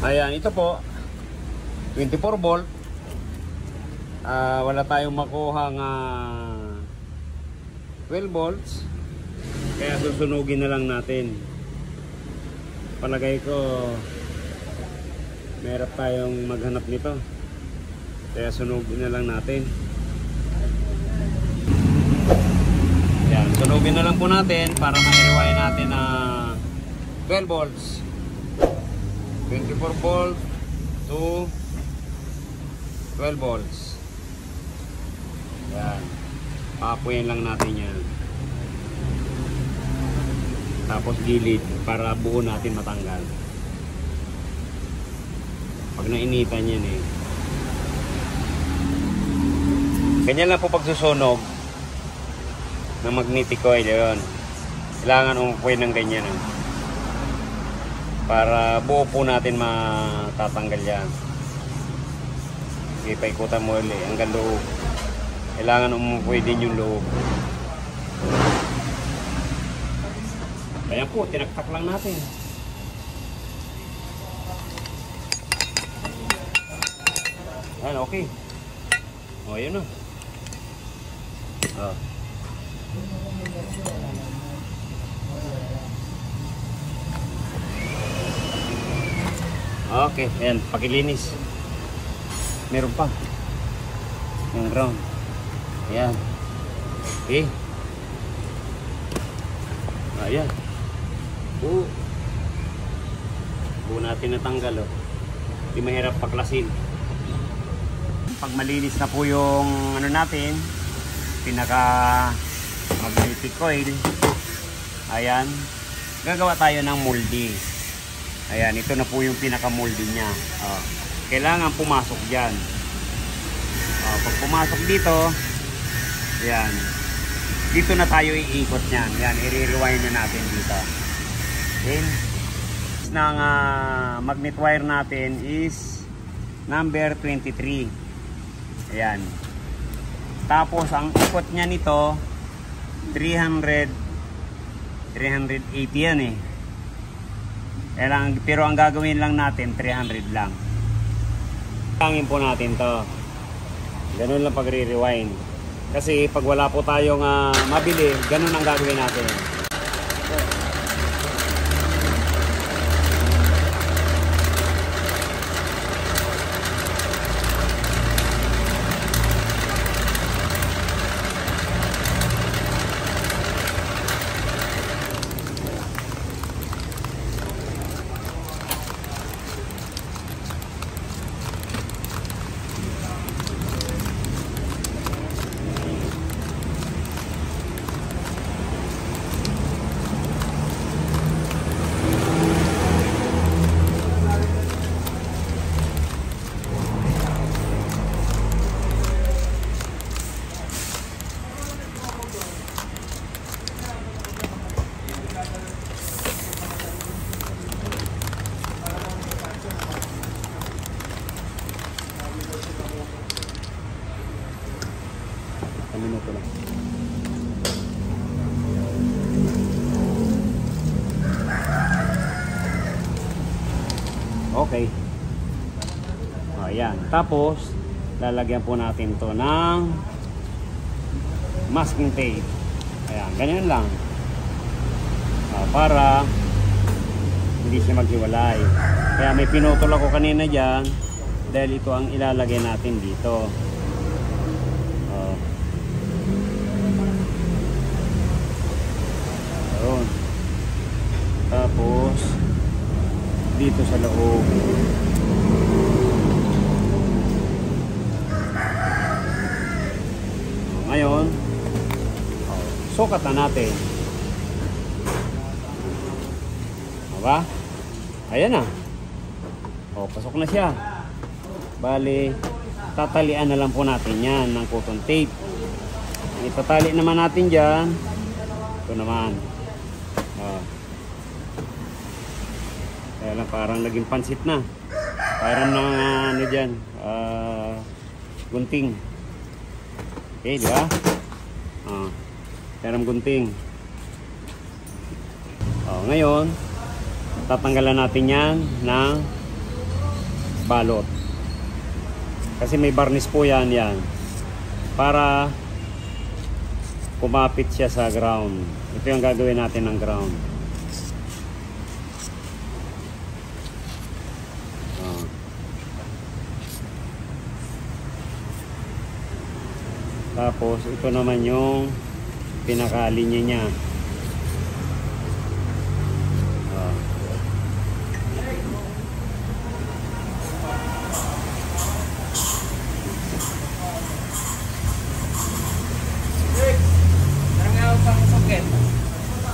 Ayan, ito po 24 volt. Wala tayong makuha nga 12 volts, kaya susunugin na lang natin. Palagay ko meron tayong maghanap nito, kaya sunugin na lang natin. Ayan, sunugin na lang po natin para ma-rewire natin na 12 volts, 24 volt to 12 volts. Yan, papuyin lang natin yan, tapos gilid para buo natin matanggal. Pag nainitan yan ganyan lang po pagsusunog ng magnetic coil. Yun, kailangan umupuin ng ganyan para buo po natin matatanggal yan. Ipaikutan mo ulit hanggang loob. Kailangan umupuin din yung loob. Ayan po, tinaktak lang natin. Ayan, okay. O, yun o. Okay, ayan, pakilinis. Meron pa yung ground. Ayan. Okay. Ayan. Buo natin natanggal. Hindi mahirap paklasin. Pag malinis na po yung ano natin, pinaka magnetic coil, ayan, gagawa tayo ng moldy. Ayan, ito na po yung pinaka moldy nya. Kailangan pumasok dyan. Pag pumasok dito, ayan, dito na tayo iikot nyan. Ayan, i-rewind na natin dito. Okay. Ng magnet wire natin is number 23. Ayan. Tapos ang ikot nya nito 380 yan pero ang gagawin lang natin 300 lang. Tangin po natin to. Ganun lang pag re-rewind. Kasi pag wala po tayong mabili, ganun ang gagawin natin. Minuto lang. Okay. Ayan. Tapos lalagyan po natin to ng masking tape. Ayan, ganyan lang. Para hindi siya maghiwalay. Kaya may pinutol ako kanina dyan dahil ito ang ilalagay natin dito. Tapos dito sa loob. Ngayon, sukat na natin. Diba? Ayan na. Pasok na siya. Bali, tatalian na lang po natin yan ng cotton tape. Itatali naman natin dyan. Ito naman. Kaya lang parang naging pansit na. Parang na ano dyan, gunting. Okay, di ba? Parang gunting. Ngayon, tatanggalan natin yan ng balot. Kasi may varnish po yan, yan. Para kumapit siya sa ground. Ito yung gagawin natin ng ground. Tapos ito naman yung pinakalinya niya.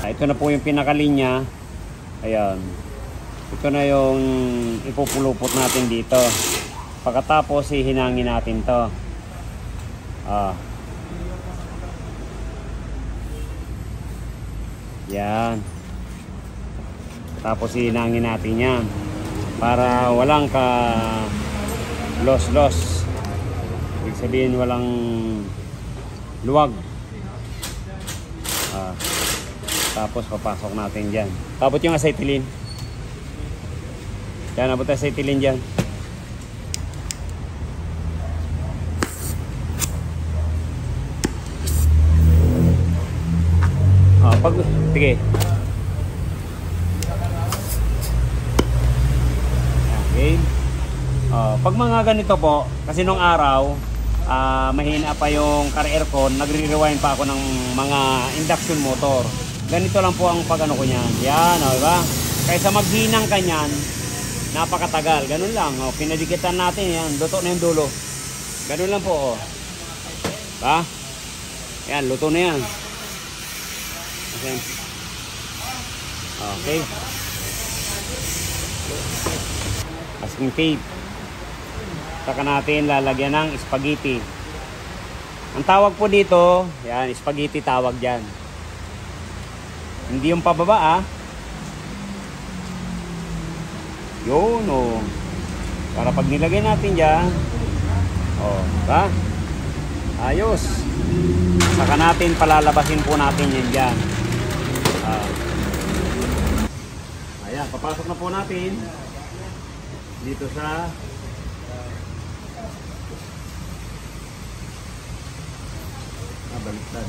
Ito na po yung pinakalinya. Ayan. Ito na yung ipupulupot natin dito. Pagkatapos hihinangin natin to. Yan. Tapos hihinangin natin yan para walang loss. Ibig sabihin walang luwag. Tapos papasok natin dyan. Abot yung acetylene. Yan, abot yung acetylene dyan. Sige. Okay. Pag mga ganito po, kasi nung araw, mahina pa yung car aircon, nagre-rewind pa ako ng mga induction motor. Ganito lang po ang pag-ano ko niyan. Yan, diba? Kaysa maghinang ka niyan, napakatagal. Ganun lang. Pinadikitan natin yan. Luto na yung dulo. Ganun lang po. Diba? Yan, luto na yan. Okay. Masking tape. Saka natin lalagyan ng spaghetti. Ang tawag po dito, yan, spaghetti tawag dyan. Hindi yung pababa Yun Para pag nilagay natin dyan, diba? Ayos. Saka natin palalabasin po natin yan dyan. Ayan, papasok na po natin dito sa baliktad.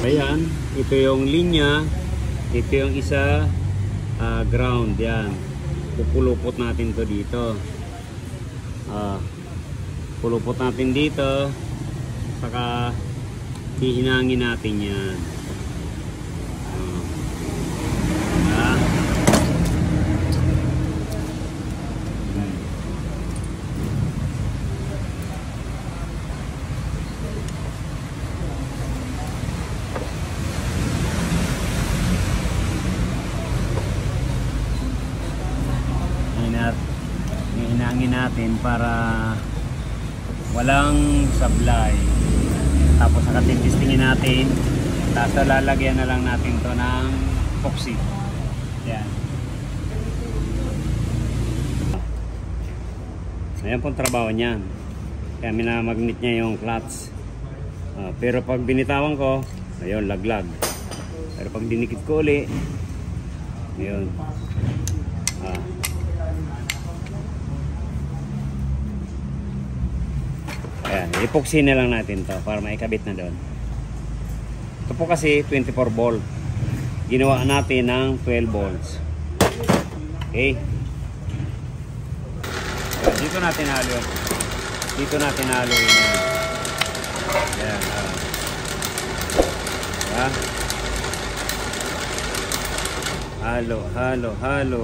Ayan, ito yung linya, ito yung isa ground, yan. Pupulupot natin to dito. Pulupot natin dito, saka hihinangin natin yan. Hihinangin natin para walang sablay. Tapos saka titistingin natin. Tapos lalagyan na lang natin to ng epoxy. Yan. Ayan pong trabaho niyan. Kaya minamagnet niya yung clutch. Pero pag binitawan ko, ayun, laglag. Pero pag dinikit ko uli, ayun. Ayan, epoxy na lang natin to para maikabit na doon. Ito po kasi 24 volt. Ginawa natin ng 12 volts. Okay. Ayan, dito natin halo. Dito natin halo yun. Ayan. Halo, halo, halo.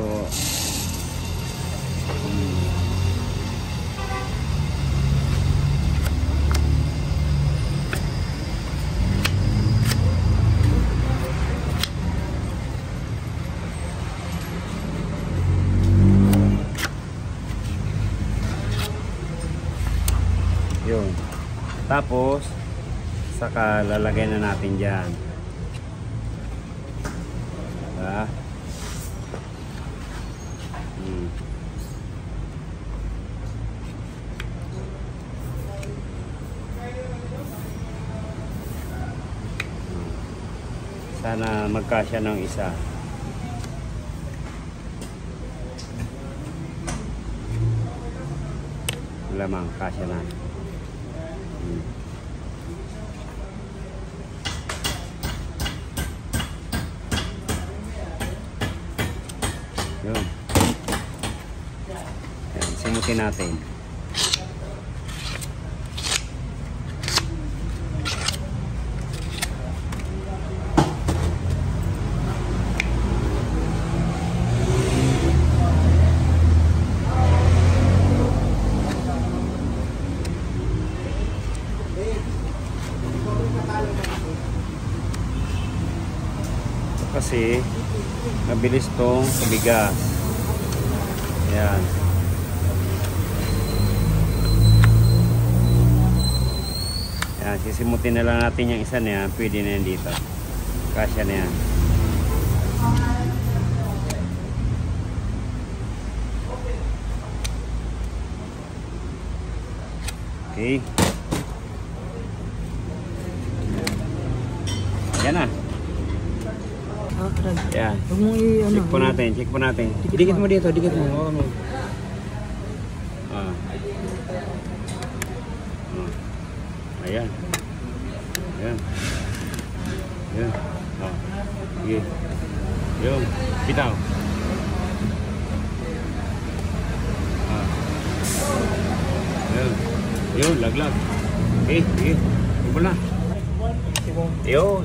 Yun. Tapos, saka lalagay na natin dyan. Diba? Sana magkasya ng isa. Lamang kasya na. Yun. Yan, simutin natin. Kasi mabilis tong tumigas. Ayan. Ayan, sisimutin na lang natin yung isa na yan. Pwede na yan dito. Kasya na yan. Okay. Ayan na. Yan. Check po natin, check po natin. Dikit mo dito, dikit mo. Ayan. Ayan. Ayan. Sige. Yung, bitaw. Ayan. Yun, laglag. Okay, sige. Ibo na. Yun.